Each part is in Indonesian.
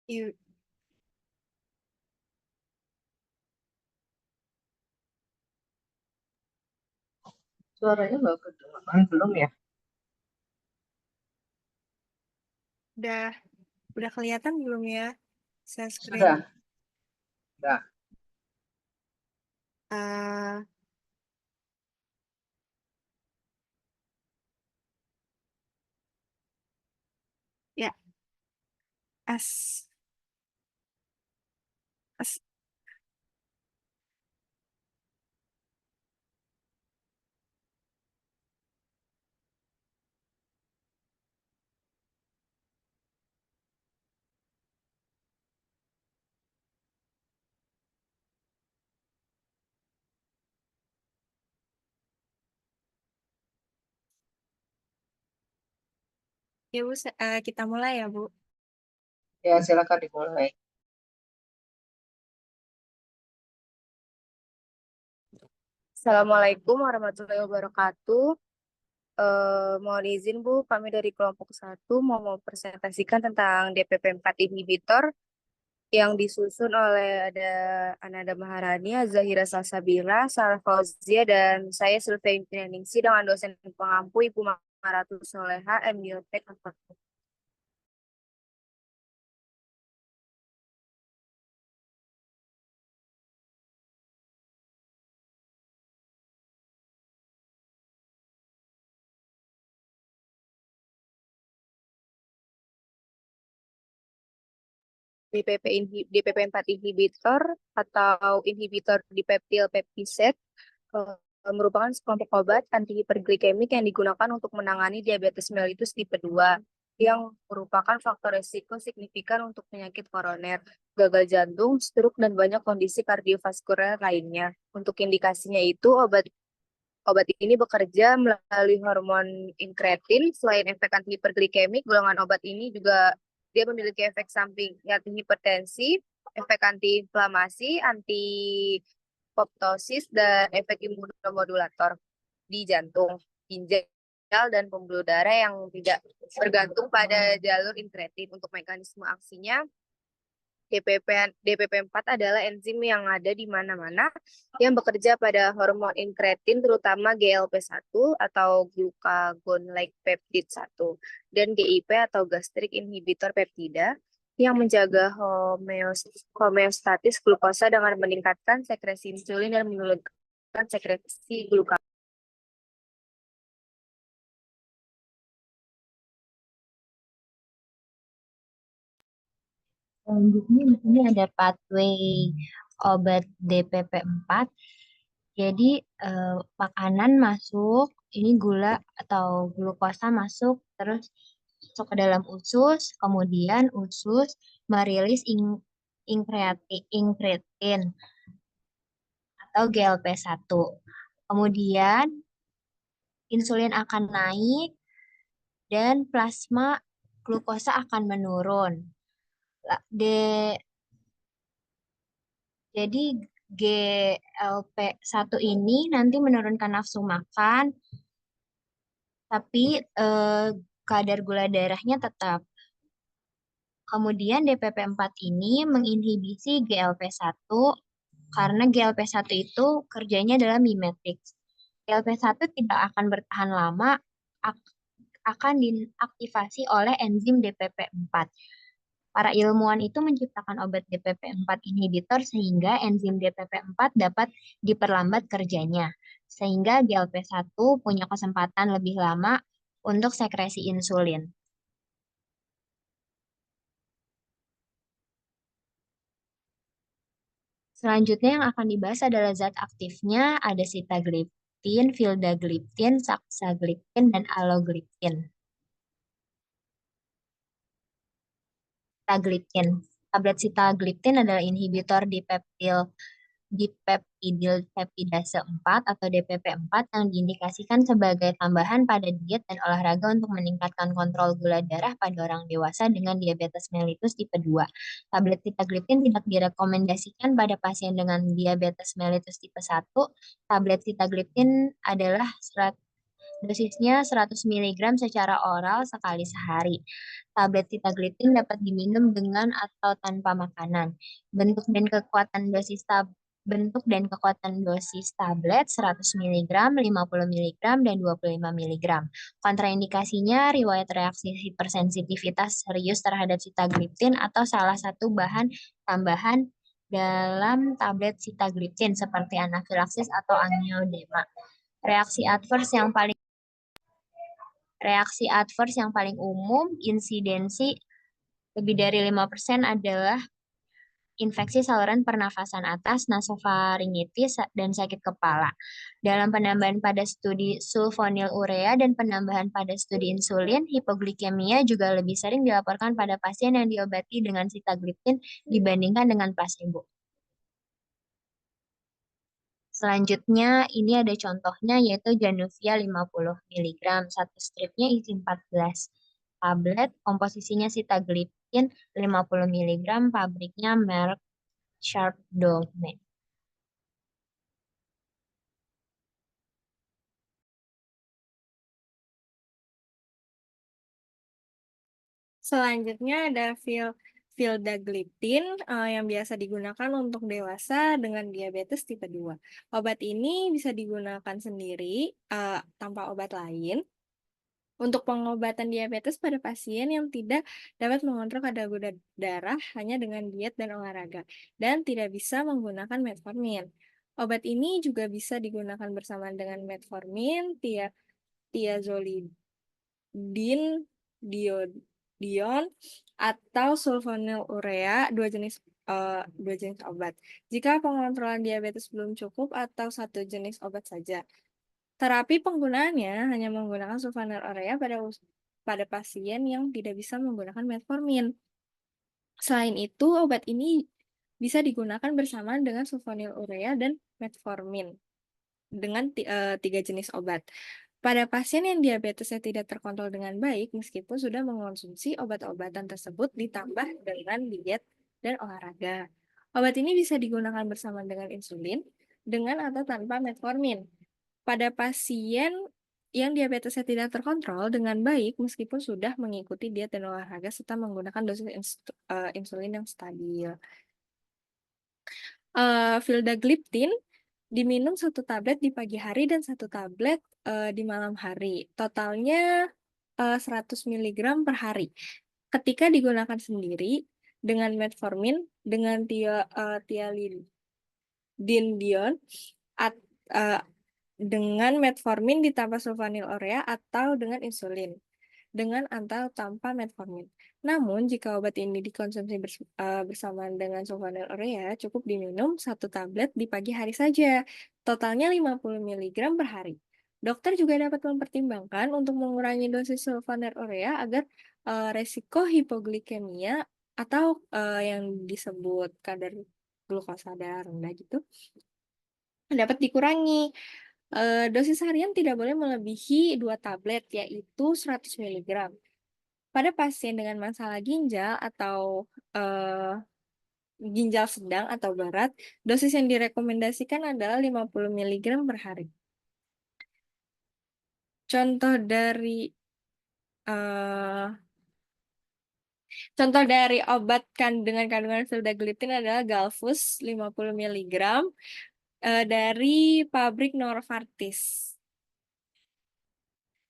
Iya, Suaranya nggak kedengaran belum ya? udah udah kelihatan belum ya? Share screen. Sudah, sudah. eh ya, as as ya Bu, kita mulai ya Bu. Ya, silakan dimulai. Assalamualaikum warahmatullahi wabarakatuh. Mohon izin Bu, kami dari kelompok satu mau mempresentasikan tentang DPP 4 inhibitor yang disusun oleh ada Ananda Maharani, Zahira Salsabila, Sarah Fauzia, dan saya Sylvia Ningsi dengan dosen pengampu Ibu Maratu Soleha, MBioTek. DPP 4 inhibitor atau inhibitor dipeptil peptidase merupakan sekelompok obat anti hiperglikemik yang digunakan untuk menangani diabetes mellitus tipe 2 yang merupakan faktor resiko signifikan untuk penyakit koroner, gagal jantung, stroke, dan banyak kondisi kardiovaskuler lainnya. Untuk indikasinya itu, obat ini bekerja melalui hormon inkretin. Selain efek anti hiperglikemik, golongan obat ini juga dia memiliki efek samping yaitu hipertensi, efek antiinflamasi, antipoptosis, dan efek imunomodulator di jantung, ginjal, dan pembuluh darah yang tidak bergantung pada jalur inkretin. Untuk mekanisme aksinya, DPP4 adalah enzim yang ada di mana-mana yang bekerja pada hormon inkretin terutama GLP-1 atau glucagon-like peptide 1 dan GIP atau gastric inhibitor peptida yang menjaga homeostatis glukosa dengan meningkatkan sekresi insulin dan menurunkan sekresi glukagon. Selanjutnya di sini ada pathway obat DPP4. Jadi makanan masuk, ini gula atau glukosa masuk, terus masuk ke dalam usus, kemudian usus merilis inkretin atau GLP-1. Kemudian insulin akan naik dan plasma glukosa akan menurun. De Jadi GLP-1 ini nanti menurunkan nafsu makan, tapi kadar gula darahnya tetap. Kemudian DPP4 ini menginhibisi GLP-1 karena GLP-1 itu kerjanya adalah mimetik. GLP-1 tidak akan bertahan lama, akan diaktifasi oleh enzim DPP4. Para ilmuwan itu menciptakan obat DPP4 inhibitor sehingga enzim DPP4 dapat diperlambat kerjanya. Sehingga GLP-1 punya kesempatan lebih lama untuk sekresi insulin. Selanjutnya yang akan dibahas adalah zat aktifnya, ada sitagliptin, vildagliptin, saxagliptin, dan alogliptin. Sitagliptin. Tablet sitagliptin adalah inhibitor dipeptidil peptidase 4 atau DPP4 yang diindikasikan sebagai tambahan pada diet dan olahraga untuk meningkatkan kontrol gula darah pada orang dewasa dengan diabetes mellitus tipe 2. Tablet sitagliptin tidak direkomendasikan pada pasien dengan diabetes mellitus tipe 1. Tablet sitagliptin adalah Dosisnya 100 mg secara oral sekali sehari. Tablet sitagliptin dapat diminum dengan atau tanpa makanan. Bentuk dan kekuatan dosis tablet 100 mg, 50 mg, dan 25 mg. Kontraindikasinya riwayat reaksi hipersensitivitas serius terhadap sitagliptin atau salah satu bahan tambahan dalam tablet sitagliptin seperti anafilaksis atau angioedema. Reaksi adverse yang paling umum, insidensi lebih dari 5% adalah infeksi saluran pernafasan atas, nasofaringitis, dan sakit kepala. Dalam penambahan pada studi sulfonylurea dan penambahan pada studi insulin, hipoglikemia juga lebih sering dilaporkan pada pasien yang diobati dengan sitagliptin dibandingkan dengan placebo. Selanjutnya, ini ada contohnya yaitu Januvia 50 mg. Satu stripnya isi 14 tablet, komposisinya sitagliptin 50 mg, pabriknya merek Sharp Domain. Selanjutnya ada vildagliptin yang biasa digunakan untuk dewasa dengan diabetes tipe 2. Obat ini bisa digunakan sendiri tanpa obat lain untuk pengobatan diabetes pada pasien yang tidak dapat mengontrol kadar gula darah hanya dengan diet dan olahraga, dan tidak bisa menggunakan metformin. Obat ini juga bisa digunakan bersamaan dengan metformin, tiazolidin, dion, atau sulfonylurea, dua jenis obat. Jika pengontrolan diabetes belum cukup atau satu jenis obat saja. Terapi penggunaannya hanya menggunakan sulfonylurea pada pasien yang tidak bisa menggunakan metformin. Selain itu, obat ini bisa digunakan bersamaan dengan sulfonylurea dan metformin dengan 3 jenis obat. Pada pasien yang diabetesnya tidak terkontrol dengan baik, meskipun sudah mengonsumsi obat-obatan tersebut ditambah dengan diet dan olahraga. Obat ini bisa digunakan bersama dengan insulin, dengan atau tanpa metformin. Pada pasien yang diabetesnya tidak terkontrol dengan baik, meskipun sudah mengikuti diet dan olahraga serta menggunakan dosis insulin yang stabil. Vildagliptin diminum 1 tablet di pagi hari dan 1 tablet di malam hari. Totalnya 100 mg per hari. Ketika digunakan sendiri dengan metformin, dengan tialidin dion, dengan metformin ditambah sulfonylurea atau dengan insulin, dengan atau tanpa metformin. Namun, jika obat ini dikonsumsi bersamaan dengan sulfonylurea, cukup diminum 1 tablet di pagi hari saja, totalnya 50 mg per hari. Dokter juga dapat mempertimbangkan untuk mengurangi dosis sulfonylurea agar resiko hipoglikemia atau yang disebut kadar glukosa darah rendah gitu dapat dikurangi. Dosis harian tidak boleh melebihi 2 tablet, yaitu 100 mg. Pada pasien dengan masalah ginjal atau ginjal sedang atau berat, dosis yang direkomendasikan adalah 50 mg per hari. Contoh dari obat dengan kandungan vildagliptin adalah Galvus 50 mg dari pabrik Novartis.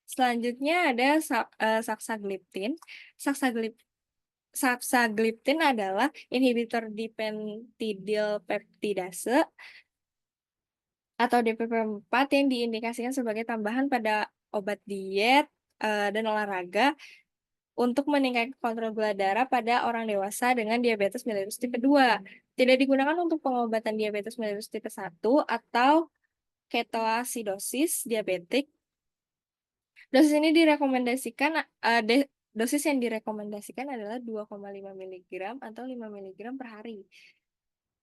Selanjutnya ada saxagliptin. Saxagliptin adalah inhibitor dipeptidase atau DPP-4 yang diindikasikan sebagai tambahan pada obat diet dan olahraga untuk meningkatkan kontrol gula darah pada orang dewasa dengan diabetes mellitus tipe 2. Tidak digunakan untuk pengobatan diabetes mellitus tipe 1 atau ketoasidosis diabetik. Dosis yang direkomendasikan adalah 2,5 mg atau 5 mg per hari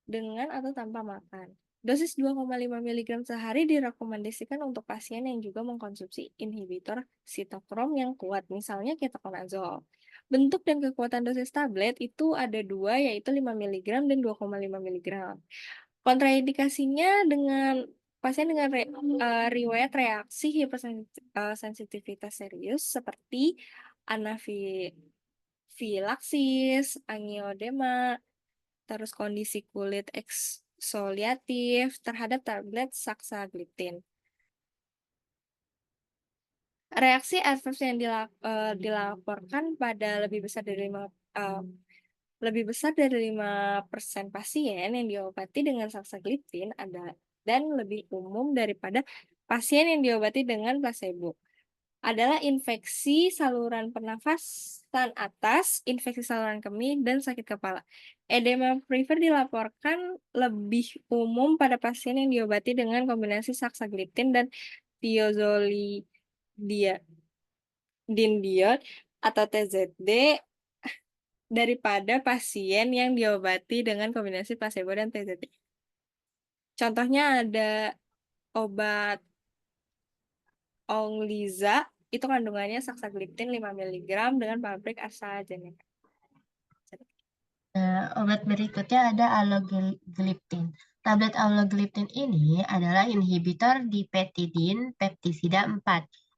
dengan atau tanpa makan. Dosis 2,5 mg sehari direkomendasikan untuk pasien yang juga mengkonsumsi inhibitor sitokrom yang kuat, misalnya ketoconazole. Bentuk dan kekuatan dosis tablet itu ada 2, yaitu 5 mg dan 2,5 mg. Kontraindikasinya dengan pasien dengan riwayat reaksi hipersensitivitas serius seperti anafilaksis, angiodema, terus kondisi kulit eksfoliatif terhadap tablet saxagliptin. Reaksi adverse yang dilaporkan pada lebih besar dari 5% pasien yang diobati dengan saxagliptin dan lebih umum daripada pasien yang diobati dengan placebo adalah infeksi saluran pernafasan atas, infeksi saluran kemih, dan sakit kepala. Edema prefer dilaporkan lebih umum pada pasien yang diobati dengan kombinasi saxagliptin dan thiazolidinediol atau TZD daripada pasien yang diobati dengan kombinasi placebo dan TZD. Contohnya ada obat Onglyza, itu kandungannya saxagliptin 5 mg dengan pabrik AstraZeneca. Nah, obat berikutnya ada alogliptin. Tablet alogliptin ini adalah inhibitor dipeptidin peptisida 4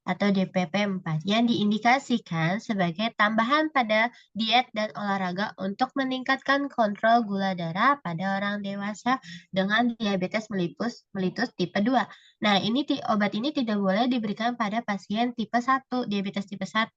atau DPP4 yang diindikasikan sebagai tambahan pada diet dan olahraga untuk meningkatkan kontrol gula darah pada orang dewasa dengan diabetes mellitus tipe 2. Nah, obat ini tidak boleh diberikan pada pasien tipe 1, diabetes tipe 1.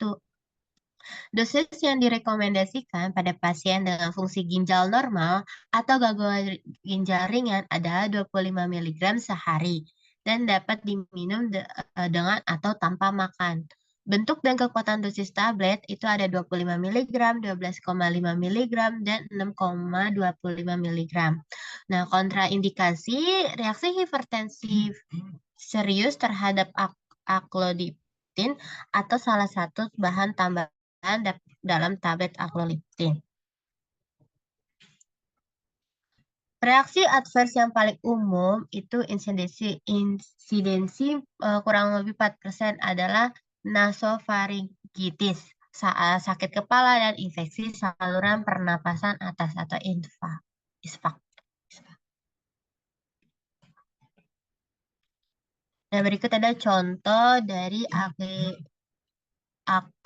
Dosis yang direkomendasikan pada pasien dengan fungsi ginjal normal atau gangguan ginjal ringan adalah 25 mg sehari dan dapat diminum dengan atau tanpa makan. Bentuk dan kekuatan dosis tablet itu ada 25 mg, 12,5 mg, dan 6,25 mg. Nah, kontraindikasi reaksi hipertensif serius terhadap aklodiptin atau salah satu bahan tambahan dalam tablet akloliptin. Reaksi adverse yang paling umum itu insidensi kurang lebih 4% adalah nasofaringitis, sakit kepala, dan infeksi saluran pernapasan atas atau ISFAC. Nah, berikut ada contoh dari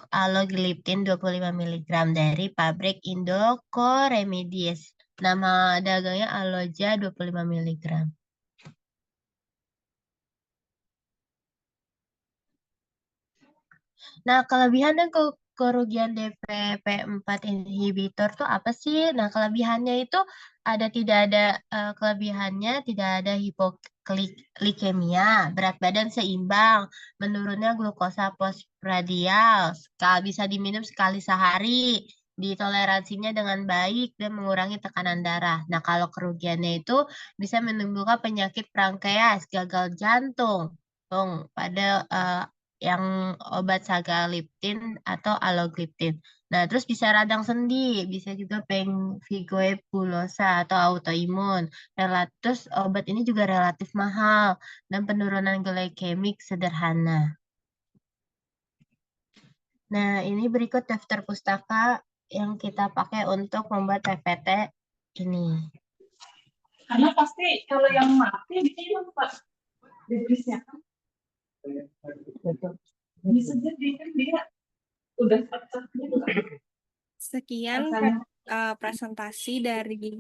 alogliptin 25 mg dari pabrik Indoco Remedies. Nama dagangnya Aloja 25 mg. Nah, kelebihan dan kerugian DPP4 inhibitor tuh apa sih? Nah, kelebihannya itu tidak ada kelebihannya, tidak ada hipoglikemia, berat badan seimbang, menurunnya glukosa postprandial, bisa diminum sekali sehari, ditoleransinya dengan baik dan mengurangi tekanan darah. Nah, kalau kerugiannya itu bisa menimbulkan penyakit pankreas, gagal jantung, pada yang obat sagaliptin atau alogliptin. Nah, terus bisa radang sendi, bisa juga pemphigoid bullosa atau autoimun. Terus obat ini juga relatif mahal dan penurunan glikemik sederhana. Nah, ini berikut daftar pustaka yang kita pakai untuk membuat PPT ini. Karena pasti kalau yang mati dia Pak dibrisnya kan. Bisa jadi kan dia udah Sekian presentasi dari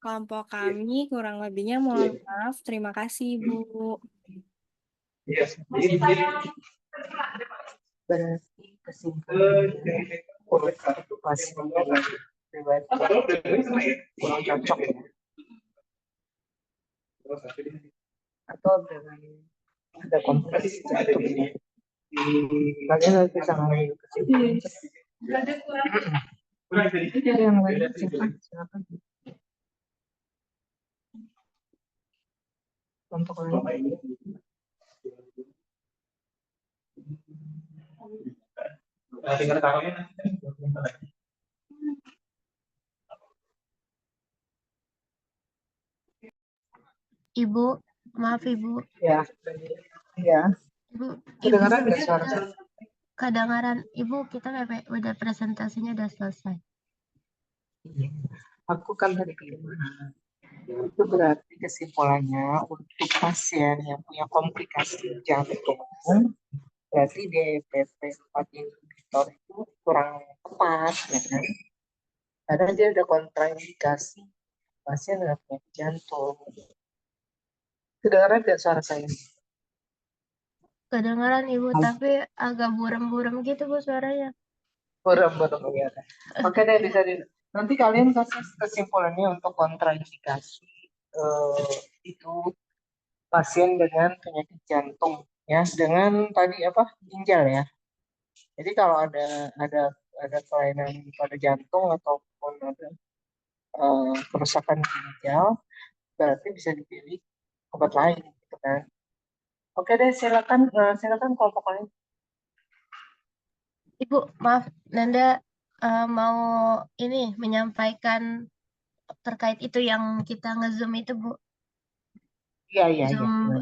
kelompok kami, kurang lebihnya mohon maaf. Terima kasih, Ibu. Berarti kesimpulannya pasien riwayat kurang cocok ya. Atau dengan ada komplikasi jantung ini. Kalian harus bisa mengambil kesimpulan. Yang lain silakan. Untuk lain. Ibu, maaf Ibu. Ya. Ya. Ibu, Kedengaran nggak suara? kedengaran Ibu, kita udah presentasinya udah selesai. Aku kan tadi kedengaran. Itu berarti kesimpulannya untuk pasien yang punya komplikasi jantung, berarti DPP 4 inhibitor itu kurang tepat, ya kan? Karena dia udah kontraindikasi pasien dengan penyakit jantung. Kedengaran tidak suara saya? Kedengaran Ibu, tapi agak buram-buram gitu Bu suaranya. Berem ya. Oke deh, bisa nanti kalian kasih kesimpulannya untuk kontraindikasi itu pasien dengan penyakit jantung ya, dengan tadi apa, ginjal ya. Jadi kalau ada kelainan pada jantung ataupun ada kerusakan ginjal, berarti bisa dipilih obat lain gitu kan. Oke deh, silakan kelompok lain. Ibu, maaf, Nanda mau ini menyampaikan terkait itu yang kita nge-zoom itu Bu. Iya. Zoom.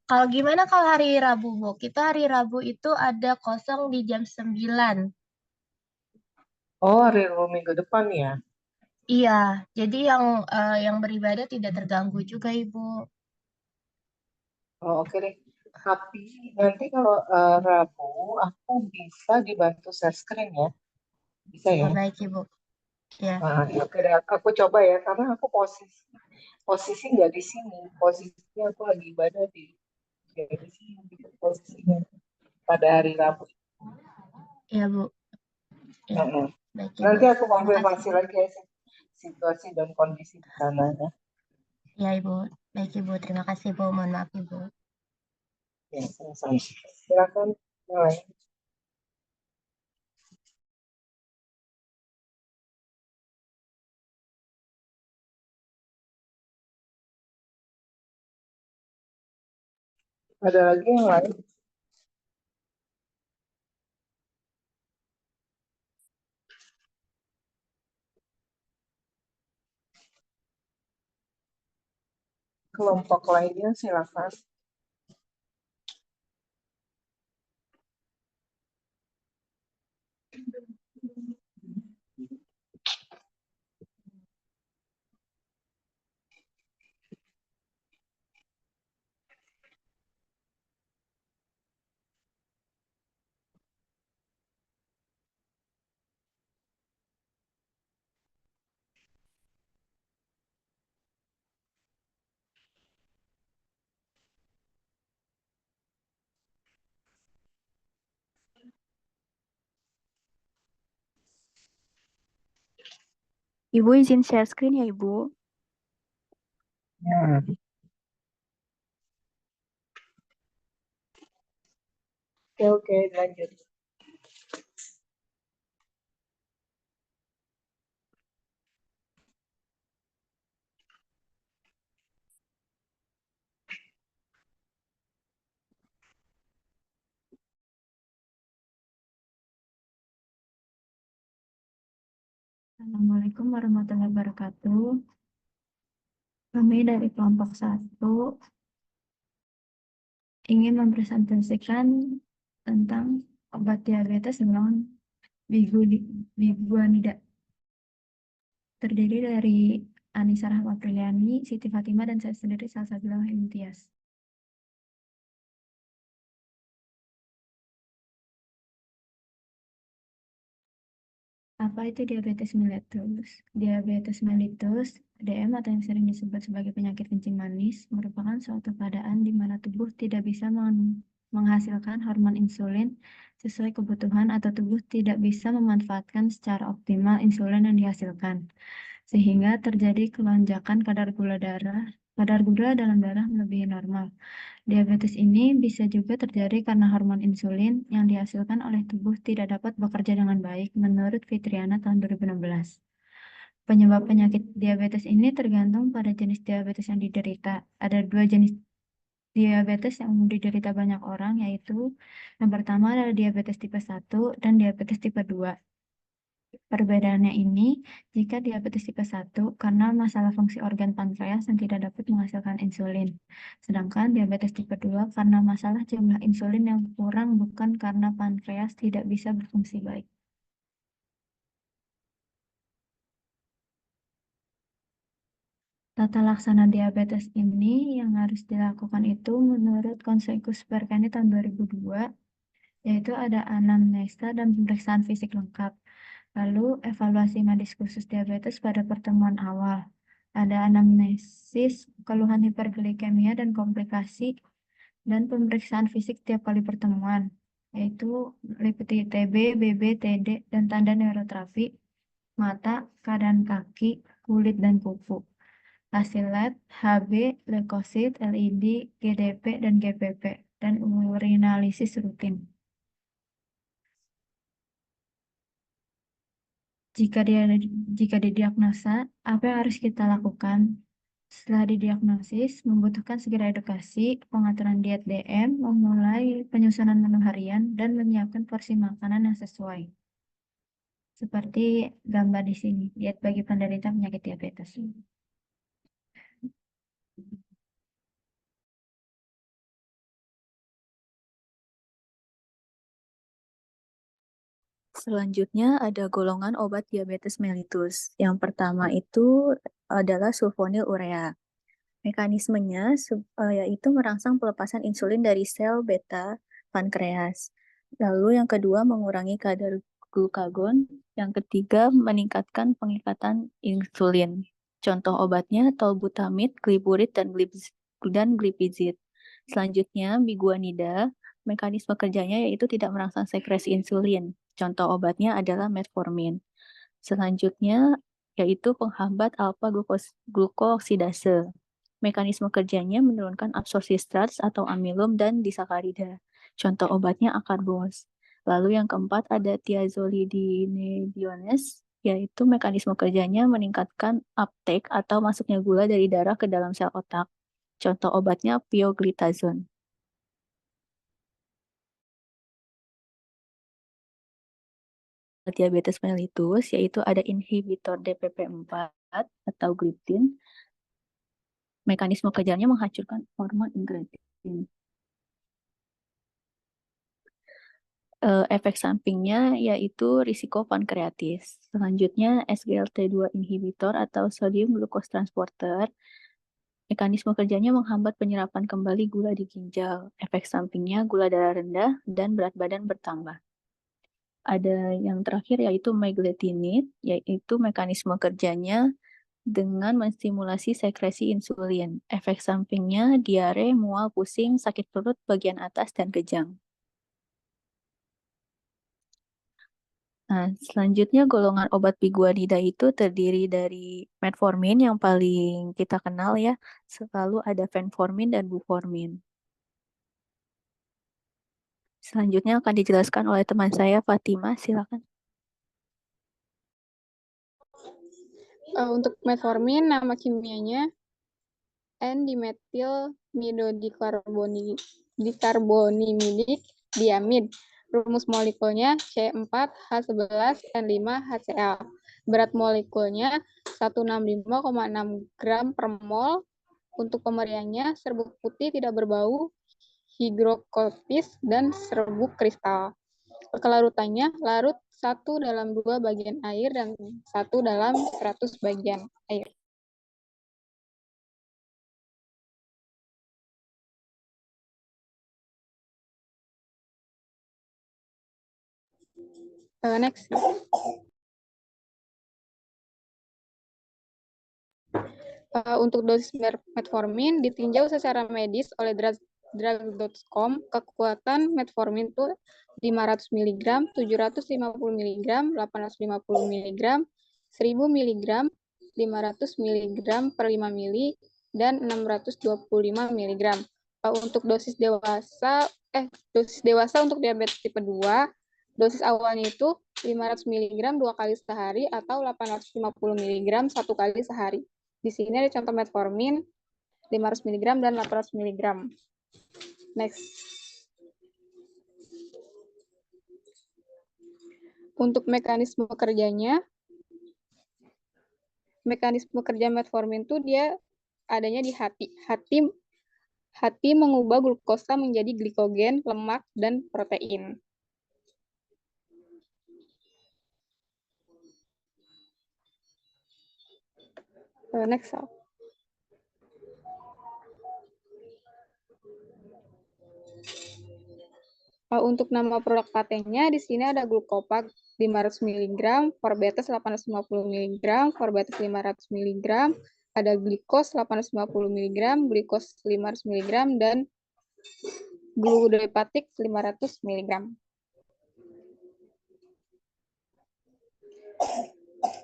Kalau gimana kalau hari Rabu Bu? Kita hari Rabu itu ada kosong di jam 9. Oh, hari Rabu minggu depan ya. Iya, jadi yang beribadah tidak terganggu juga Ibu. Oh, oke deh. Tapi nanti kalau Rabu aku bisa dibantu share screen ya. Bisa ya? Baik Ibu. Ya. Ya, oke deh. Aku coba ya, karena aku posisi nggak di sini. Posisinya aku lagi ibadah di sini gitu, posisinya pada hari Rabu. Iya Bu. Ya. Heeh. Baik Ibu. Nanti aku Terima konfirmasi kasih. lagi ya situasi dan kondisi di sana ya. Ya Ibu. Baik Ibu. Terima kasih Bu. Mohon maaf Ibu. Ya, sama-sama. Silakan yang lain. Ada lagi yang lain? Kelompok lainnya silakan. Ibu izin share screen ya, Ibu. Ya. Oke, lanjut. Assalamualaikum warahmatullahi wabarakatuh. Kami dari kelompok 1 ingin mempresentasikan tentang obat diabetes dengan biguanida. Terdiri dari Anissa Rahma Priliani, Siti Fatimah, dan saya sendiri Salsabila Imtiaz. Apa itu diabetes mellitus? Diabetes mellitus, DM atau yang sering disebut sebagai penyakit kencing manis, merupakan suatu keadaan di mana tubuh tidak bisa menghasilkan hormon insulin sesuai kebutuhan atau tubuh tidak bisa memanfaatkan secara optimal insulin yang dihasilkan, sehingga terjadi kelonjakan kadar gula dalam darah melebihi normal. Diabetes ini bisa juga terjadi karena hormon insulin yang dihasilkan oleh tubuh tidak dapat bekerja dengan baik, menurut Fitriana tahun 2016. Penyebab penyakit diabetes ini tergantung pada jenis diabetes yang diderita. Ada 2 jenis diabetes yang diderita banyak orang, yaitu yang pertama adalah diabetes tipe 1 dan diabetes tipe 2. Perbedaannya ini, jika diabetes tipe 1 karena masalah fungsi organ pankreas yang tidak dapat menghasilkan insulin. Sedangkan diabetes tipe 2 karena masalah jumlah insulin yang kurang, bukan karena pankreas tidak bisa berfungsi baik. Tata laksana diabetes ini yang harus dilakukan itu menurut Konsensus Perkani tahun 2002, yaitu ada anamnesa dan pemeriksaan fisik lengkap. Lalu evaluasi medis khusus diabetes pada pertemuan awal. Ada anamnesis, keluhan hiperglikemia dan komplikasi, dan pemeriksaan fisik tiap kali pertemuan, yaitu lipid TB, BB, TD, dan tanda neuroterapi, mata, keadaan kaki, kulit, dan kuku. Hasil lab, HB, leukosit, LED, GDP, dan GPP, dan urinalisis rutin. Jika didiagnosa, apa yang harus kita lakukan? Setelah didiagnosis, membutuhkan segera edukasi, pengaturan diet DM, memulai penyusunan menu harian, dan menyiapkan porsi makanan yang sesuai. Seperti gambar di sini, diet bagi penderita penyakit diabetes. Selanjutnya ada golongan obat diabetes mellitus. Yang pertama itu adalah sulfonylurea. Mekanismenya yaitu merangsang pelepasan insulin dari sel beta pankreas. Lalu yang kedua mengurangi kadar glukagon. Yang ketiga meningkatkan pengikatan insulin. Contoh obatnya tolbutamide, gliburid, dan glipizid. Selanjutnya biguanida. Mekanisme kerjanya yaitu tidak merangsang sekresi insulin. Contoh obatnya adalah metformin. Selanjutnya yaitu penghambat alfa glukooksidase. Mekanisme kerjanya menurunkan absorpsi strats atau amilum dan disakarida. Contoh obatnya akarbos. Lalu yang keempat ada thiazolidinediones, yaitu mekanisme kerjanya meningkatkan uptake atau masuknya gula dari darah ke dalam sel otak. Contoh obatnya pioglitazone. Diabetes mellitus, yaitu ada inhibitor DPP-4 atau gliptin. Mekanisme kerjanya menghancurkan hormon ingredients. Efek sampingnya yaitu risiko pankreatis. Selanjutnya SGLT2 inhibitor atau sodium glucose transporter. Mekanisme kerjanya menghambat penyerapan kembali gula di ginjal. Efek sampingnya gula darah rendah dan berat badan bertambah. Ada yang terakhir yaitu meglitinib, yaitu mekanisme kerjanya dengan menstimulasi sekresi insulin. Efek sampingnya diare, mual, pusing, sakit perut bagian atas, dan kejang. Nah, selanjutnya golongan obat biguanida itu terdiri dari metformin yang paling kita kenal ya, selalu ada fenformin dan buformin. Selanjutnya akan dijelaskan oleh teman saya Fatima, silakan. Untuk metformin, nama kimianya N-dimethylmidodicarbonimidik diamid. Rumus molekulnya C4H11N5HCl. Berat molekulnya 165,6 gram per mol. Untuk pemeriannya, serbuk putih tidak berbau, higrokopis, dan serbuk kristal. Kelarutannya, larut 1 dalam 2 bagian air dan 1 dalam 100 bagian air. Next. Untuk dosis metformin ditinjau secara medis oleh drug.com. Kekuatan metformin itu 500 mg, 750 mg, 850 mg, 1000 mg, 500 mg per 5 mili, dan 625 mg. Untuk dosis dewasa untuk diabetes tipe 2, dosis awalnya itu 500 mg 2 kali sehari atau 850 mg 1 kali sehari. Di sini ada contoh metformin 500 mg dan 800 mg. Next. Untuk mekanisme kerjanya, mekanisme kerja metformin itu dia adanya di hati. Hati mengubah glukosa menjadi glikogen, lemak, dan protein. Next. Untuk nama produk patennya di sini ada Glucopak 500 mg, Forbetes 850 mg, Forbetes 500 mg, ada Glikos 850 mg, Glikos 500 mg, dan Gludepatik 500 mg.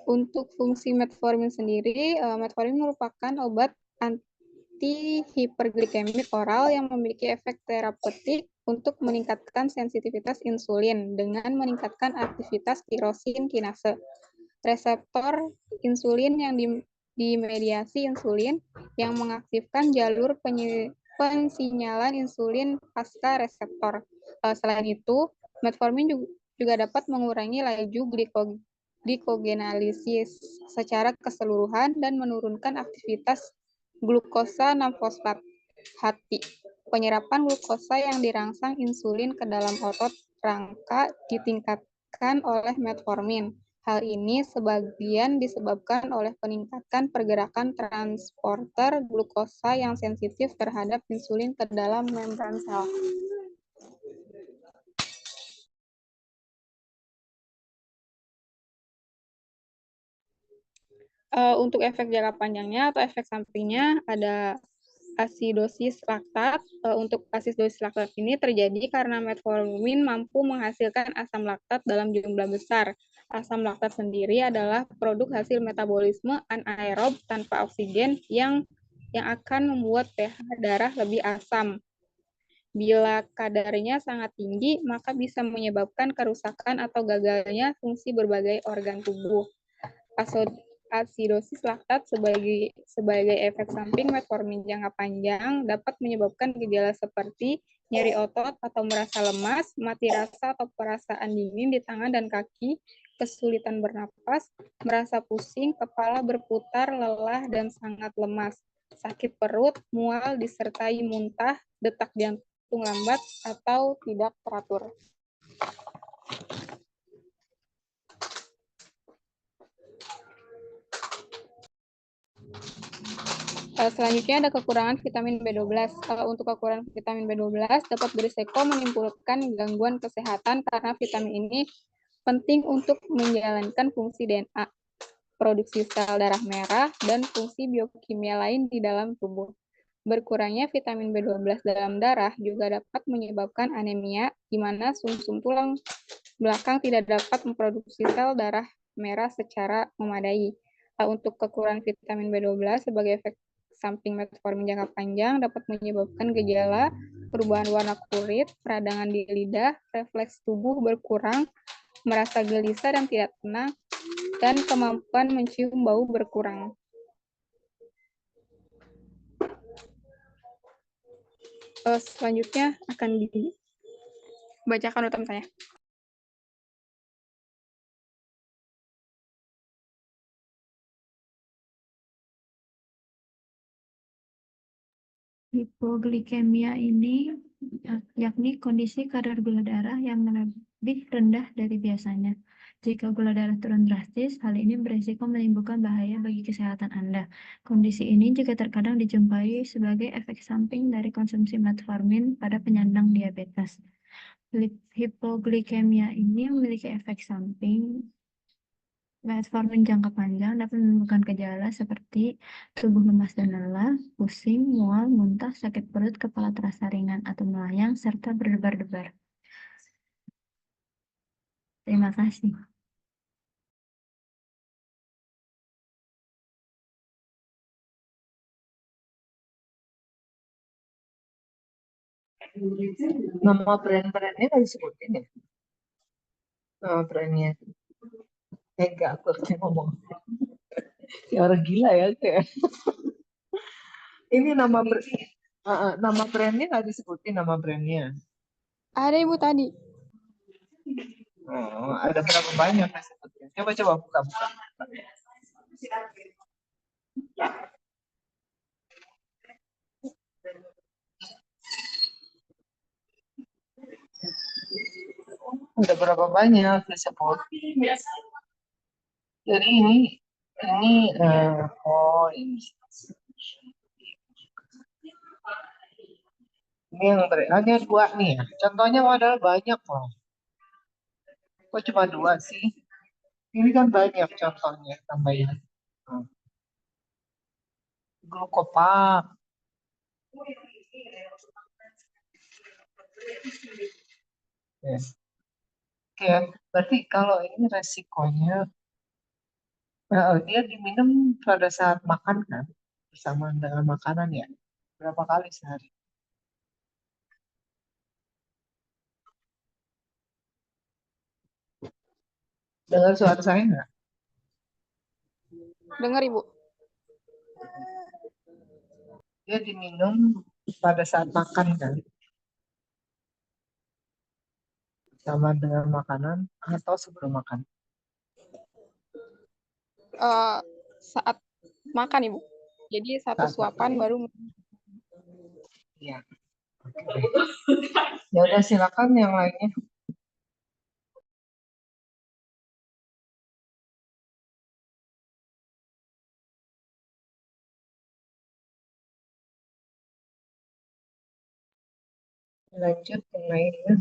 Untuk fungsi metformin sendiri, metformin merupakan obat anti-hiperglikemik oral yang memiliki efek terapeutik untuk meningkatkan sensitivitas insulin dengan meningkatkan aktivitas tirosin kinase, reseptor insulin yang dimediasi insulin yang mengaktifkan jalur pensinyalan insulin pasca reseptor. Selain itu, metformin juga dapat mengurangi laju glikogenalisis secara keseluruhan dan menurunkan aktivitas glukosa 6-fosfat hati. Penyerapan glukosa yang dirangsang insulin ke dalam otot rangka ditingkatkan oleh metformin. Hal ini sebagian disebabkan oleh peningkatan pergerakan transporter glukosa yang sensitif terhadap insulin ke dalam membran sel. Untuk efek jangka panjangnya atau efek sampingnya ada asidosis laktat. Untuk asidosis laktat ini terjadi karena metformin mampu menghasilkan asam laktat dalam jumlah besar. Asam laktat sendiri adalah produk hasil metabolisme anaerob tanpa oksigen yang akan membuat pH darah lebih asam. Bila kadarnya sangat tinggi, maka bisa menyebabkan kerusakan atau gagalnya fungsi berbagai organ tubuh. Asidosis laktat sebagai efek samping metformin jangka panjang dapat menyebabkan gejala seperti nyeri otot atau merasa lemas, mati rasa atau perasaan dingin di tangan dan kaki, kesulitan bernapas, merasa pusing, kepala berputar, lelah, dan sangat lemas, sakit perut, mual disertai muntah, detak jantung lambat, atau tidak teratur. Selanjutnya ada kekurangan vitamin B12. Untuk kekurangan vitamin B12 dapat berisiko menimbulkan gangguan kesehatan karena vitamin ini penting untuk menjalankan fungsi DNA, produksi sel darah merah, dan fungsi biokimia lain di dalam tubuh. Berkurangnya vitamin B12 dalam darah juga dapat menyebabkan anemia, di mana sumsum tulang belakang tidak dapat memproduksi sel darah merah secara memadai. Untuk kekurangan vitamin B12 sebagai efek samping metformin jangka panjang dapat menyebabkan gejala perubahan warna kulit, peradangan di lidah, refleks tubuh berkurang, merasa gelisah dan tidak tenang, dan kemampuan mencium bau berkurang. Selanjutnya akan dibacakan rutan saya. Hipoglikemia ini yakni kondisi kadar gula darah yang lebih rendah dari biasanya. Jika gula darah turun drastis, hal ini berisiko menimbulkan bahaya bagi kesehatan Anda. Kondisi ini juga terkadang dijumpai sebagai efek samping dari konsumsi metformin pada penyandang diabetes. Hipoglikemia ini memiliki efek samping. Metformin jangka panjang dapat menimbulkan gejala seperti tubuh lemas dan lelah, pusing, mual, muntah, sakit perut, kepala terasa ringan atau melayang, serta berdebar-debar. Terima kasih. Nama brand-brandnya nggak disebutin ya? Nama brandnya. Enggak, aku harus ngomong. Ya orang gila ya. Kayak. Ini nama brandnya nggak disebutin nama brandnya. Ada Ibu tadi. Oh, ada berapa banyak yang sebutin? Coba buka. Ada berapa banyak disebut? Jadi ini oh ini Ini yang hanya dua nih ya. Contohnya padahal banyak loh. Kok cuma dua sih? Ini kan banyak contohnya tambahan. Hmm. Glukopak. Ya. Oke, berarti kalau ini resikonya dia diminum pada saat makan kan, bersama dengan makanan ya. Berapa kali sehari? Dengar suara saya nggak? Dengar Ibu. Dia diminum pada saat makan kan, sama dengan makanan atau sebelum makan. Saat makan Ibu. Jadi satu Saat suapan baru. Iya. Oke. Ya udah silakan yang lainnya. Lanjut yang lainnya.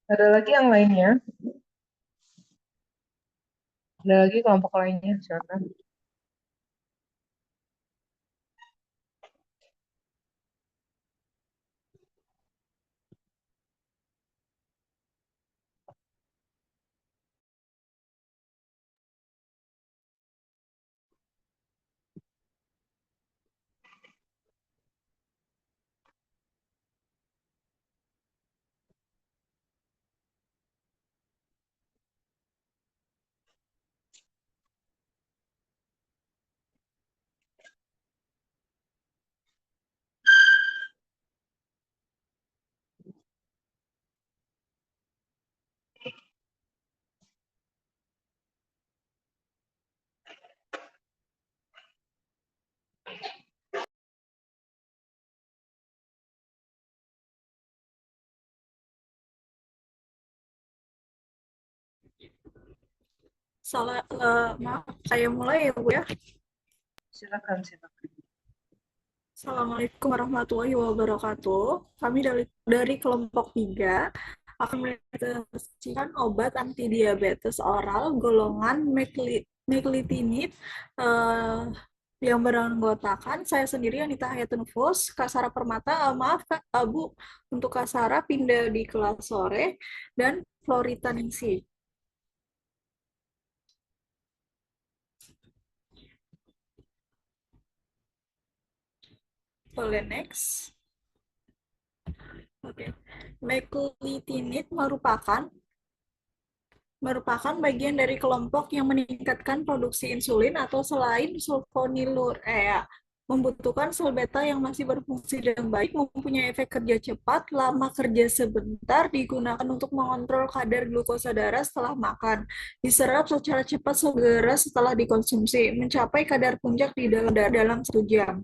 Ada lagi yang lainnya? Ada lagi kelompok lainnya, silakan. Maaf, saya mulai ya Bu ya. Silakan, silakan. Assalamualaikum warahmatullahi wabarakatuh. Kami dari kelompok 3 akan merekomendasikan obat anti diabetes oral golongan meglitinib yang beranggotakan saya sendiri Anita Hayatunfus, Kak Sarah Permata, maaf Kak, Bu, untuk Kak Sarah pindah di kelas sore, dan Florita Ningsi. Boleh next. Oke. Meglitinib merupakan bagian dari kelompok yang meningkatkan produksi insulin atau selain sulfonylurea membutuhkan sel beta yang masih berfungsi dengan baik, mempunyai efek kerja cepat, lama kerja sebentar, digunakan untuk mengontrol kadar glukosa darah setelah makan, diserap secara cepat segera setelah dikonsumsi, mencapai kadar puncak di dalam darah dalam 1 jam.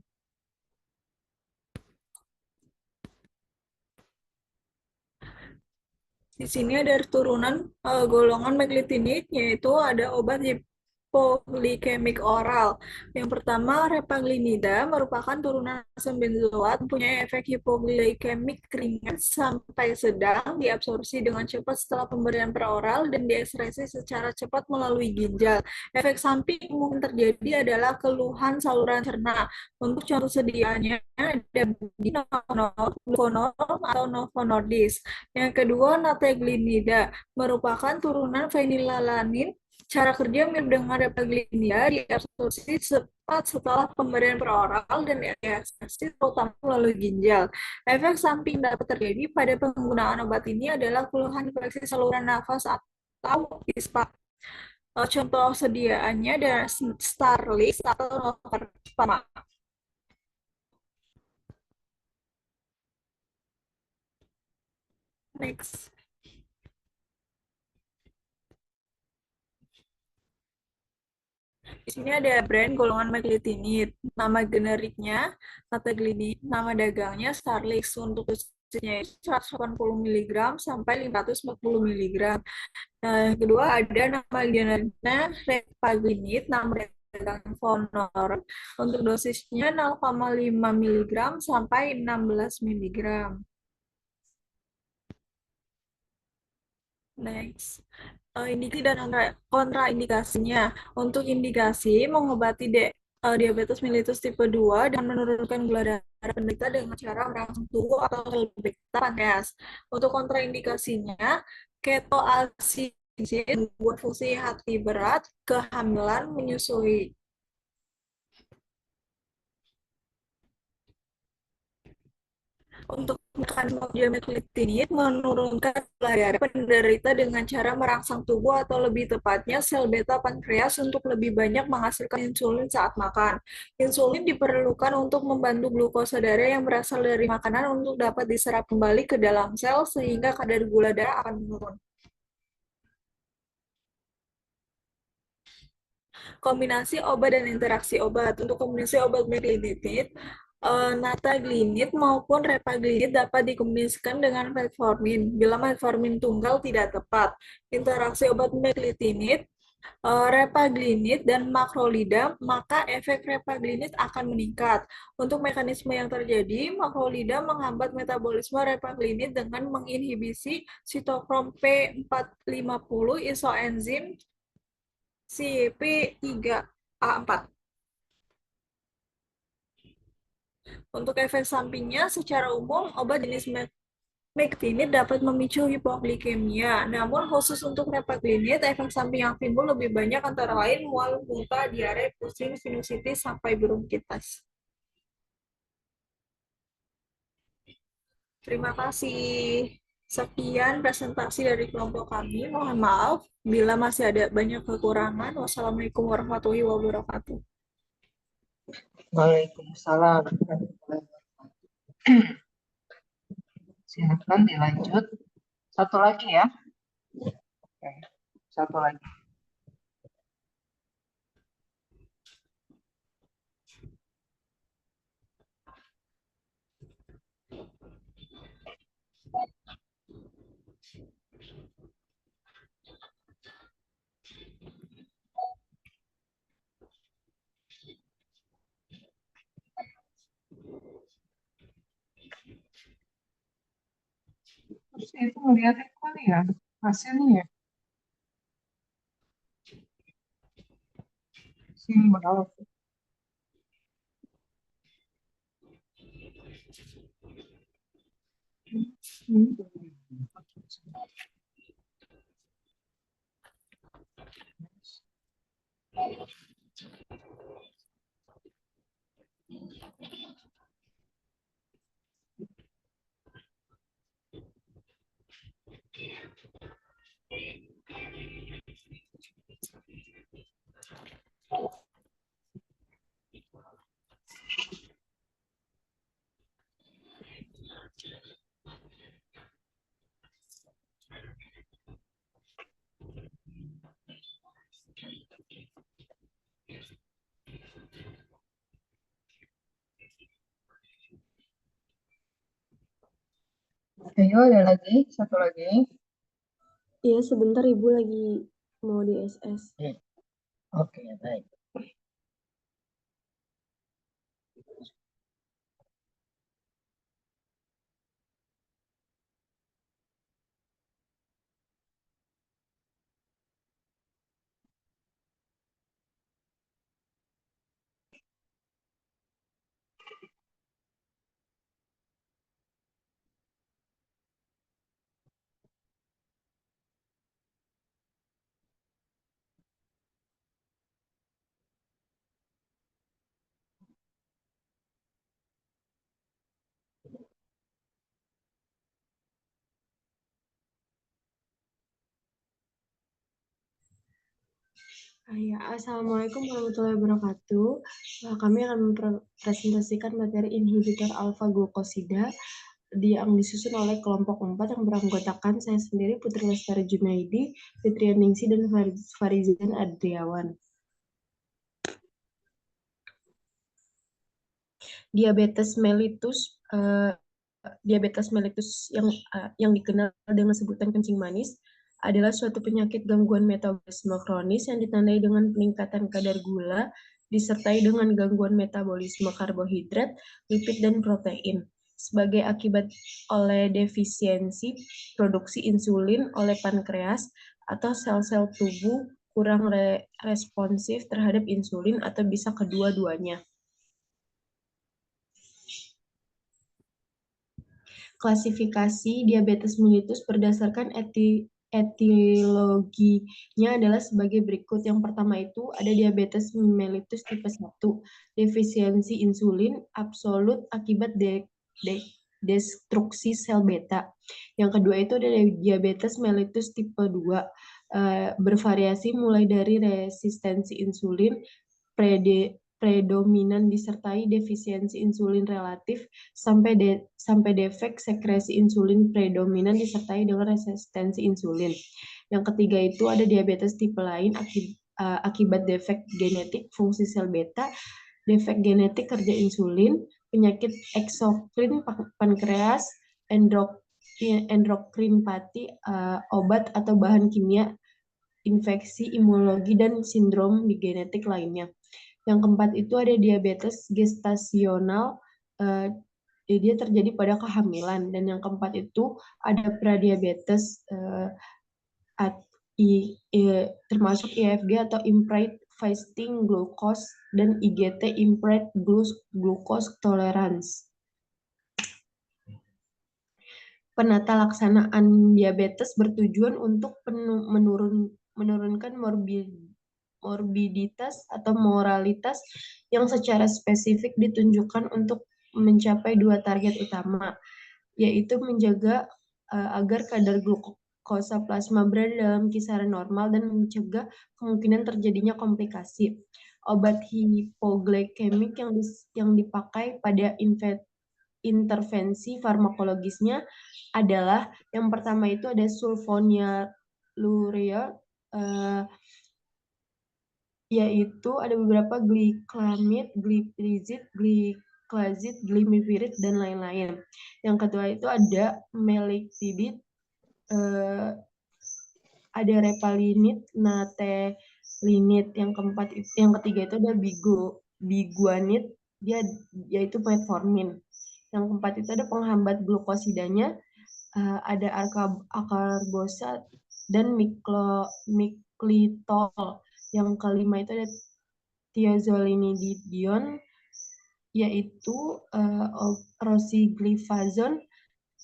Di sini ada turunan golongan meglitinib, yaitu ada obat hipoglikemik oral. Yang pertama, repaglinida merupakan turunan asam benzoat, mempunyai efek hipoglikemik ringan sampai sedang, diabsorpsi dengan cepat setelah pemberian peroral dan dieskresi secara cepat melalui ginjal. Efek samping umum terjadi adalah keluhan saluran cerna. Untuk contoh sediaannya ada gluconol atau Novo Nordisk. Yang kedua, nateglinida merupakan turunan fenilalanin. Cara kerja mirip dengan repaglinida, diabsorpsi cepat setelah pemberian peroral dan dieskresi terutama melalui ginjal. Efek samping dapat terjadi pada penggunaan obat ini adalah keluhan infeksi saluran nafas atau ISPA. Contoh sediaannya ada Starlix atau Novartis. Next. Di sini ada brand golongan meglitinib. Nama generiknya nateglinib, nama dagangnya Starlix. Untuk dosisnya 180 mg sampai 540 mg. Nah, yang kedua ada nama generiknya repaglinib, nama dagang Vonor. Untuk dosisnya 0,5 mg sampai 16 mg. Next. Indikasi dan kontraindikasinya. Untuk indikasi mengobati diabetes mellitus tipe 2 dan menurunkan gula darah penderita dengan cara merangsang tubuh atau sel beta pankreas. Untuk kontraindikasinya, ketoacidosis membuat fungsi hati berat, kehamilan, menyusui. Untuk mekanisme meglitinib menurunkan gula darah penderita dengan cara merangsang tubuh atau lebih tepatnya sel beta pankreas untuk lebih banyak menghasilkan insulin saat makan. Insulin diperlukan untuk membantu glukosa darah yang berasal dari makanan untuk dapat diserap kembali ke dalam sel sehingga kadar gula darah akan menurun. Kombinasi obat dan interaksi obat. Untuk kombinasi obat meglitinib, nataglinid maupun repaglinid dapat dikombinasikan dengan metformin bila metformin tunggal tidak tepat. Interaksi obat meglitinib, repaglinid, dan makrolida, maka efek repaglinid akan meningkat. Untuk mekanisme yang terjadi, makrolida menghambat metabolisme repaglinid dengan menginhibisi sitokrom P450 isoenzim CYP3A4. Untuk efek sampingnya, secara umum, obat jenis meglitinib dapat memicu hipoglikemia. Namun, khusus untuk repaglinid, efek samping yang timbul lebih banyak antara lain mual, muntah, diare, pusing, sinusitis, sampai bronkitis. Terima kasih. Sekian presentasi dari kelompok kami. Mohon maaf bila masih ada banyak kekurangan. Wassalamualaikum warahmatullahi wabarakatuh. Waalaikumsalam. Silakan dilanjut. Satu lagi ya. Oke. Satu lagi. itu melihat itu kali ya hasilnya ya. Simbol. Ayo, ada lagi, satu lagi. Iya, sebentar Ibu lagi mau di SS. Oke, baik. Ya, Assalamualaikum warahmatullahi wabarakatuh. Kami akan mempresentasikan materi inhibitor alfa glukosida yang disusun oleh kelompok 4 yang beranggotakan saya sendiri, Putri Lestari Junaidi, Fitrian Ningsi, dan Farizan Adriawan. Diabetes mellitus yang dikenal dengan sebutan kencing manis adalah suatu penyakit gangguan metabolisme kronis yang ditandai dengan peningkatan kadar gula disertai dengan gangguan metabolisme karbohidrat, lipid, dan protein sebagai akibat oleh defisiensi produksi insulin oleh pankreas atau sel-sel tubuh kurang responsif terhadap insulin atau bisa kedua-duanya. Klasifikasi diabetes mellitus berdasarkan etiologinya adalah sebagai berikut. Yang pertama itu ada diabetes mellitus tipe 1, defisiensi insulin absolut akibat destruksi sel beta. Yang kedua itu ada diabetes mellitus tipe 2, bervariasi mulai dari resistensi insulin, predominan disertai defisiensi insulin relatif sampai defek sekresi insulin predominan disertai dengan resistensi insulin. Yang ketiga itu ada diabetes tipe lain akibat defek genetik fungsi sel beta, defek genetik kerja insulin, penyakit eksokrin pankreas, endokrinopati, obat atau bahan kimia, infeksi, imunologi, dan sindrom di genetik lainnya. Yang keempat itu ada diabetes gestasional, dia terjadi pada kehamilan. Dan yang keempat itu ada pradiabetes, termasuk IFG atau impaired fasting glucose dan IGT impaired glucose tolerance. Penata laksanaan diabetes bertujuan untuk menurunkan morbiditas atau moralitas yang secara spesifik ditunjukkan untuk mencapai 2 target utama, yaitu menjaga agar kadar glukosa plasma berada dalam kisaran normal dan mencegah kemungkinan terjadinya komplikasi. Obat hipoglikemik yang dipakai pada intervensi farmakologisnya adalah yang pertama itu ada sulfonylurea, yaitu ada beberapa gliklamid, glipizid, gliclazid, glimepiride, dan lain-lain. Yang kedua itu ada melictibid, ada repalinid, natelinid. Yang ketiga itu ada biguanid, yaitu metformin. Yang keempat itu ada penghambat glukosidanya, ada akarbosa dan miklitol. Yang kelima itu ada thiazolinidion, yaitu rosigliflozon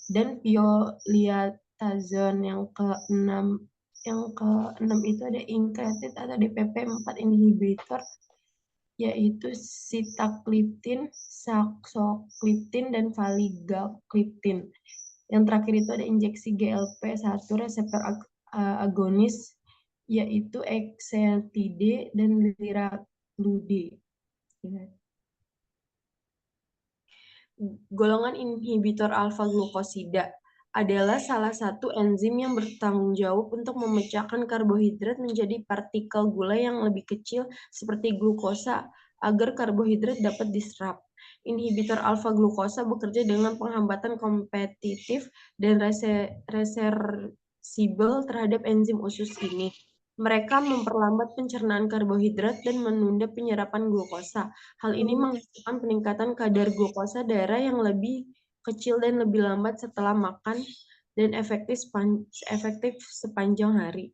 dan pioliatazon. Yang keenam itu ada incretin atau DPP-4 inhibitor, yaitu sitagliptin, saxagliptin, dan valigagliptin. Yang terakhir itu ada injeksi GLP-1 reseptor agonis, yaitu exeltide dan liraglutide. Golongan inhibitor alfa-glukosida adalah salah satu enzim yang bertanggung jawab untuk memecahkan karbohidrat menjadi partikel gula yang lebih kecil seperti glukosa agar karbohidrat dapat diserap. Inhibitor alfa-glukosa bekerja dengan penghambatan kompetitif dan reversibel terhadap enzim usus ini. Mereka memperlambat pencernaan karbohidrat dan menunda penyerapan glukosa. Hal ini menghasilkan peningkatan kadar glukosa darah yang lebih kecil dan lebih lambat setelah makan dan efektif sepanjang hari.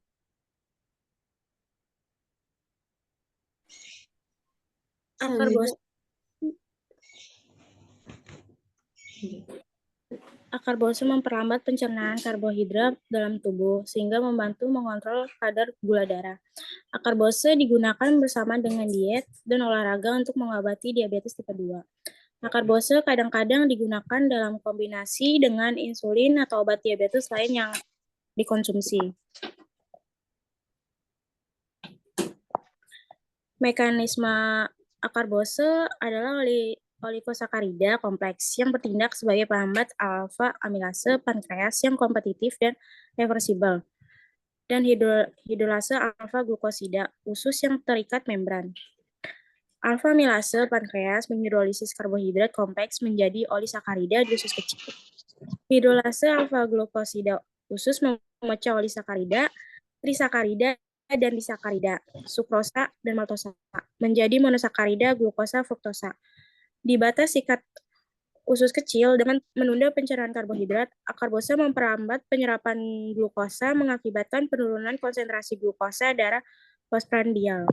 Akarbosa memperlambat pencernaan karbohidrat dalam tubuh, sehingga membantu mengontrol kadar gula darah. Akarbosa digunakan bersama dengan diet dan olahraga untuk mengobati diabetes tipe 2. Akarbosa kadang-kadang digunakan dalam kombinasi dengan insulin atau obat diabetes lain yang dikonsumsi. Mekanisme akarbosa adalah oligosakarida kompleks yang bertindak sebagai penghambat alfa amilase pankreas yang kompetitif dan reversibel, dan hidrolase alfa glukosida usus yang terikat membran. Alfa amilase pankreas menghidrolisis karbohidrat kompleks menjadi olisakarida di usus kecil. Hidrolase alfa glukosida usus memecah olisakarida, trisakarida, dan disakarida, sukrosa, dan maltosa menjadi monosakarida, glukosa, fruktosa. Di batas sikat usus kecil dengan menunda pencernaan karbohidrat, akarbosa memperlambat penyerapan glukosa mengakibatkan penurunan konsentrasi glukosa darah postprandial.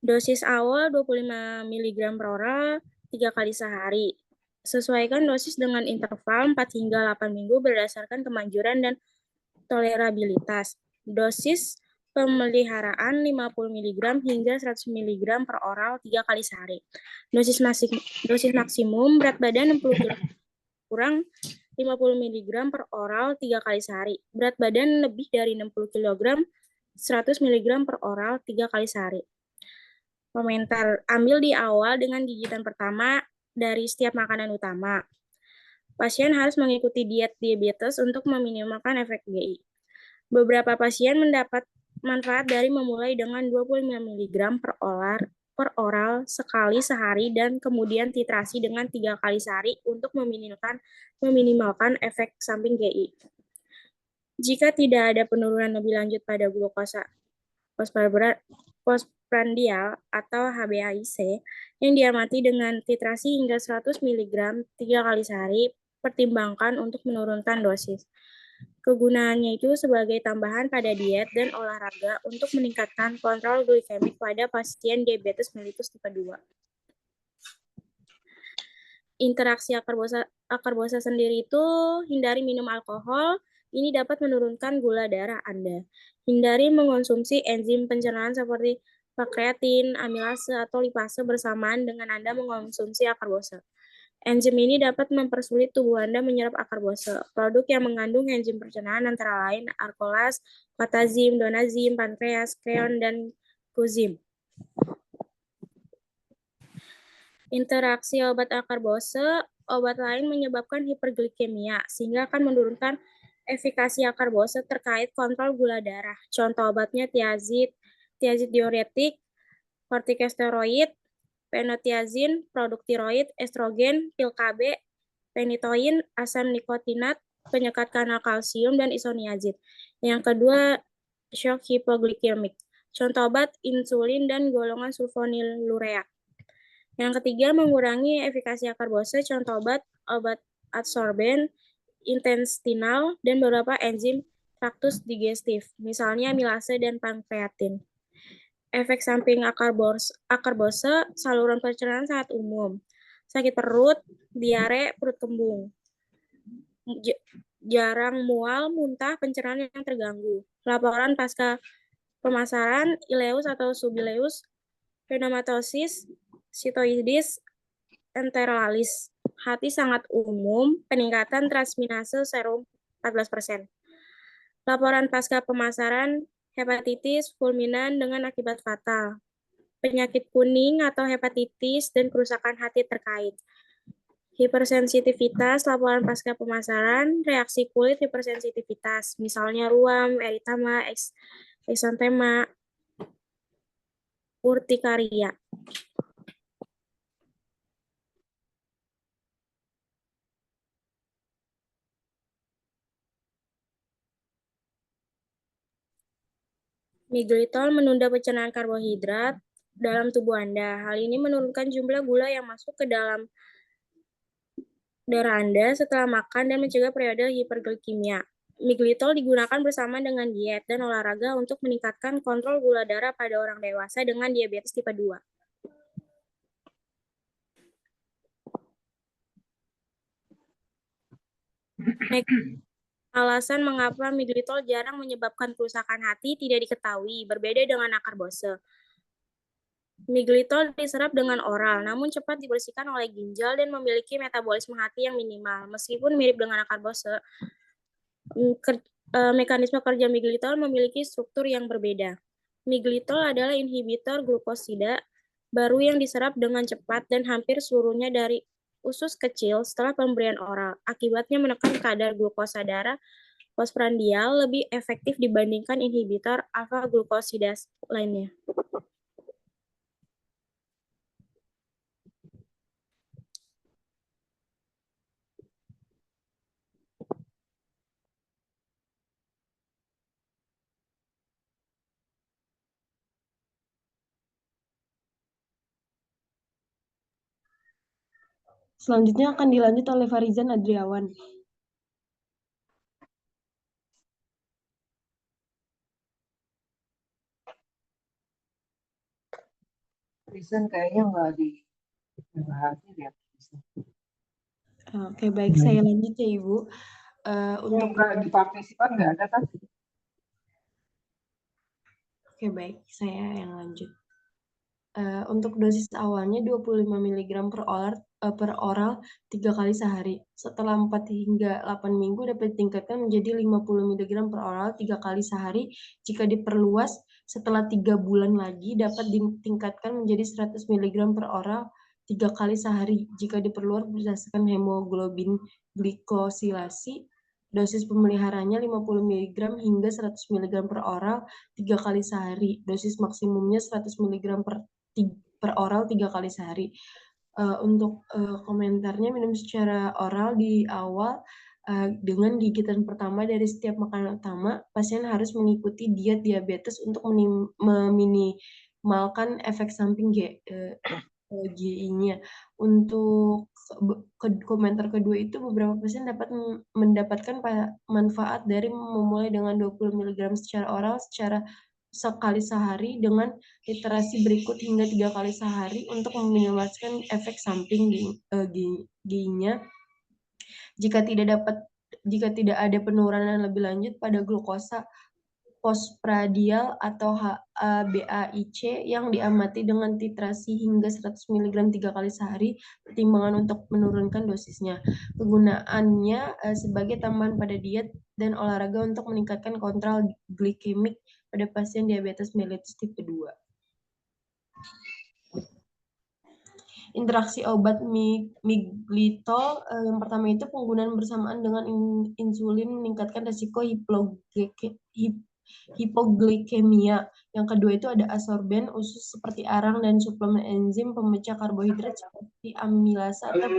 Dosis awal 25 mg per oral 3 kali sehari. Sesuaikan dosis dengan interval 4 hingga 8 minggu berdasarkan kemanjuran dan tolerabilitas. Dosis pemeliharaan 50 mg hingga 100 mg per oral 3 kali sehari. Dosis maksimum berat badan 60 kg kurang 50 mg per oral 3 kali sehari. Berat badan lebih dari 60 kg 100 mg per oral 3 kali sehari. Komentar, ambil di awal dengan gigitan pertama dari setiap makanan utama. Pasien harus mengikuti diet diabetes untuk meminimalkan efek GI. Beberapa pasien mendapat manfaat dari memulai dengan 25 mg per oral sekali sehari dan kemudian titrasi dengan 3 kali sehari untuk meminimalkan efek samping GI. Jika tidak ada penurunan lebih lanjut pada glukosa postprandial atau HbA1c yang diamati dengan titrasi hingga 100 mg 3 kali sehari, pertimbangkan untuk menurunkan dosis. Kegunaannya itu sebagai tambahan pada diet dan olahraga untuk meningkatkan kontrol glikemik pada pasien diabetes mellitus tipe 2. Interaksi akarbosa sendiri itu hindari minum alkohol, ini dapat menurunkan gula darah Anda. Hindari mengonsumsi enzim pencernaan seperti pankreatin, amilase, atau lipase bersamaan dengan Anda mengonsumsi akarbosa. Enzim ini dapat mempersulit tubuh Anda menyerap akarbosa. Produk yang mengandung enzim pencernaan antara lain alkolas, katazim, donazim, pankreas, kreon, dan kuzim. Interaksi obat akarbosa, obat lain menyebabkan hiperglikemia, sehingga akan menurunkan efikasi akarbosa terkait kontrol gula darah. Contoh obatnya tiazid diuretik, kortikosteroid, penotiazin, produk tiroid, estrogen, pil KB, penitoin, asam nikotinat, penyekat kanal kalsium, dan isoniazid. Yang kedua, shock hipoglikemik. Contoh obat insulin dan golongan sulfonilurea. Yang ketiga, mengurangi efikasi akarbose, contoh obat adsorben, intestinal, dan beberapa enzim traktus digestif, misalnya amilase dan pankreatin. Efek samping akarbose, saluran pencernaan sangat umum. Sakit perut, diare, perut kembung. Jarang mual, muntah, pencernaan yang terganggu. Laporan pasca pemasaran, ileus atau subileus, pneumatosis, sitoidis, enterolalis. Hati sangat umum, peningkatan transminase serum 14%. Laporan pasca pemasaran, hepatitis fulminan dengan akibat fatal. Penyakit kuning atau hepatitis dan kerusakan hati terkait. Hipersensitivitas, laporan pasca pemasaran, reaksi kulit hipersensitivitas, misalnya ruam, eritema, eksantema, urtikaria. Miglitol menunda pencernaan karbohidrat dalam tubuh Anda. Hal ini menurunkan jumlah gula yang masuk ke dalam darah Anda setelah makan dan mencegah periode hiperglikemia. Miglitol digunakan bersama dengan diet dan olahraga untuk meningkatkan kontrol gula darah pada orang dewasa dengan diabetes tipe 2. Alasan mengapa miglitol jarang menyebabkan kerusakan hati tidak diketahui, berbeda dengan akarbose. Miglitol diserap dengan oral, namun cepat dibersihkan oleh ginjal dan memiliki metabolisme hati yang minimal. Meskipun mirip dengan akarbose, mekanisme kerja miglitol memiliki struktur yang berbeda. Miglitol adalah inhibitor glukosida baru yang diserap dengan cepat dan hampir seluruhnya dari usus kecil setelah pemberian oral. Akibatnya menekan kadar glukosa darah postprandial lebih efektif dibandingkan inhibitor alfa glukosidase lainnya. Selanjutnya akan dilanjut oleh Farizan Adriawan. Reason kayaknya nggak dibahas ya. Oke, baik. Saya lanjut ya, Ibu. Untuk nggak di partisipan nggak ada kan? Oke, baik. Saya yang lanjut. Untuk dosis awalnya 25 mg per oral 3 kali sehari. Setelah 4 hingga 8 minggu dapat ditingkatkan menjadi 50 mg per oral 3 kali sehari. Jika diperluas setelah 3 bulan lagi dapat ditingkatkan menjadi 100 mg per oral 3 kali sehari. Jika diperluas berdasarkan hemoglobin glikosilasi, dosis pemeliharanya 50 mg hingga 100 mg per oral 3 kali sehari. Dosis maksimumnya 100 mg per oral 3 kali sehari. Untuk komentarnya, minum secara oral di awal dengan gigitan pertama dari setiap makanan utama. Pasien harus mengikuti diet diabetes untuk meminimalkan efek samping GI-nya. Untuk komentar kedua itu, beberapa pasien dapat mendapatkan manfaat dari memulai dengan 20 mg secara oral sekali sehari dengan literasi berikut hingga 3 kali sehari untuk meminimalkan efek samping GI-nya. Jika tidak ada penurunan lebih lanjut pada glukosa postprandial atau HbA1c yang diamati dengan titrasi hingga 100 mg 3 kali sehari, pertimbangan untuk menurunkan dosisnya. Penggunaannya sebagai tambahan pada diet dan olahraga untuk meningkatkan kontrol glikemik pada pasien diabetes mellitus tipe 2. Interaksi obat miglitol yang pertama itu penggunaan bersamaan dengan insulin meningkatkan risiko hipoglikemia. Yang kedua itu ada adsorben usus seperti arang dan suplemen enzim pemecah karbohidrat seperti amilasa atau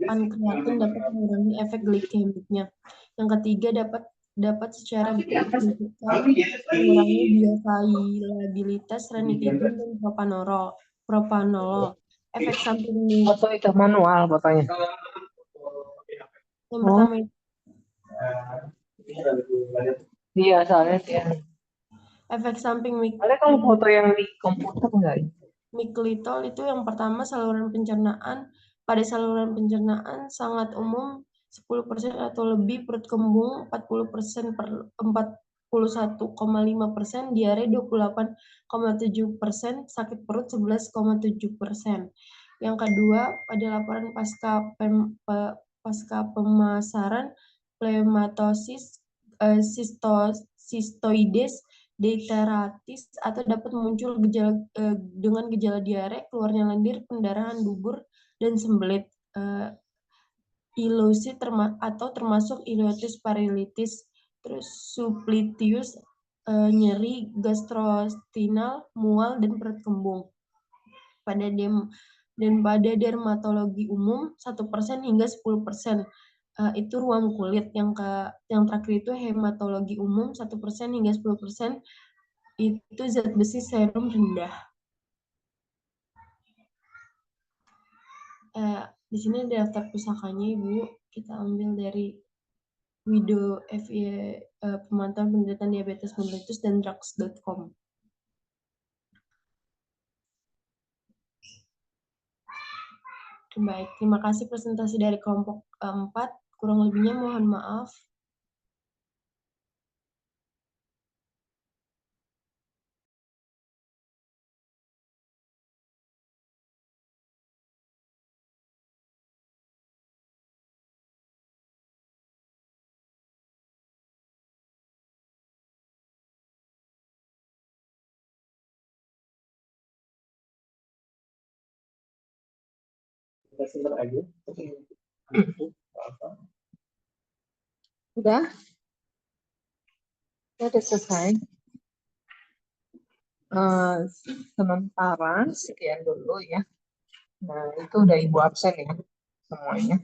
pankreatin dapat mengurangi efek glikemiknya. Yang ketiga dapat secara signifikan mengurangi bioavailabilitas ranitidin dan propanolol. Efek samping Foto itu manual fotonya. yang pertama itu Iya, soalnya dia. efek samping Ada kalau foto yang di komputer enggak? miklitol itu yang pertama saluran pencernaan. Pada saluran pencernaan sangat umum 10% atau lebih, perut kembung 40% per 41,5%, diare 28,7%, sakit perut 11,7%. Yang kedua, pada laporan pasca pemasaran plematosis sistoides deiteratis atau dapat muncul dengan gejala diare, keluarnya lendir, pendarahan dubur, dan sembelit. Ilosi atau termasuk ileotis paralitis, terus supplitius, nyeri gastrointestinal, mual, dan perut kembung. Dan pada dermatologi umum 1% hingga 10%. Itu ruam kulit. Yang terakhir itu hematologi umum 1% hingga 10%, itu zat besi serum rendah. Di sini ada daftar pusakanya, Ibu. Kita ambil dari Wido FY Pemantauan Penderita Diabetes Mellitus dan drugs.com. Baik, terima kasih presentasi dari kelompok 4. Kurang lebihnya mohon maaf. Udah selesai. Sementara sekian dulu ya. Nah, itu udah Ibu absen ya semuanya.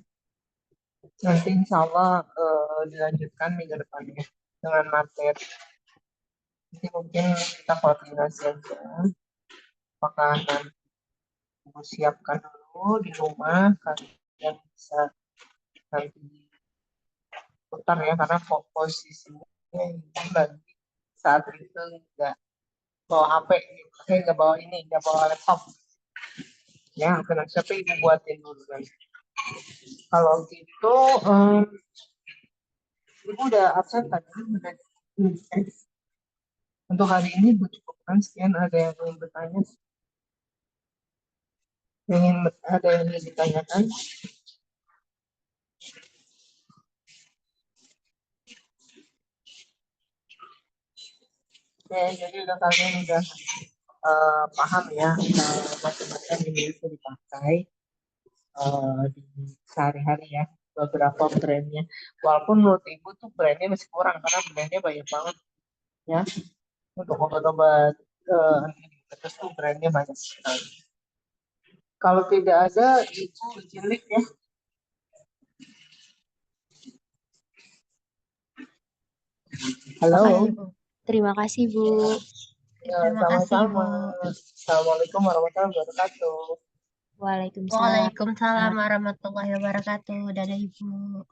Nanti insya Allah dilanjutkan minggu depannya dengan materi. Nanti mungkin kita koordinasi aja. Apakah nanti Ibu siapkan dulu di rumah, kalian bisa nanti putar ya, karena posisinya Ibu lagi saat itu nggak bawa HP, nggak bawa ini, nggak bawa laptop. Ya, kena siapa Ibu buatin dulu nanti. Kalau gitu, Ibu udah absen tadi, udah untuk hari ini Ibu cukupkan sekian. Ada yang ingin bertanya? Ada yang ingin ditanyakan? Oke, jadi kalian udah paham ya macam-macam yang bisa dipakai di sehari-hari ya, beberapa brandnya. Walaupun menurut Ibu tuh brandnya masih kurang karena brandnya banyak banget ya. Untuk obat-obat antidiabetes tuh brandnya banyak sekali. Kalau tidak ada, Ibu cilik ya. Halo. Terima kasih, Bu. Terima kasih, Bu. Assalamualaikum warahmatullahi wabarakatuh. Waalaikumsalam warahmatullahi wabarakatuh. Dadah, Ibu.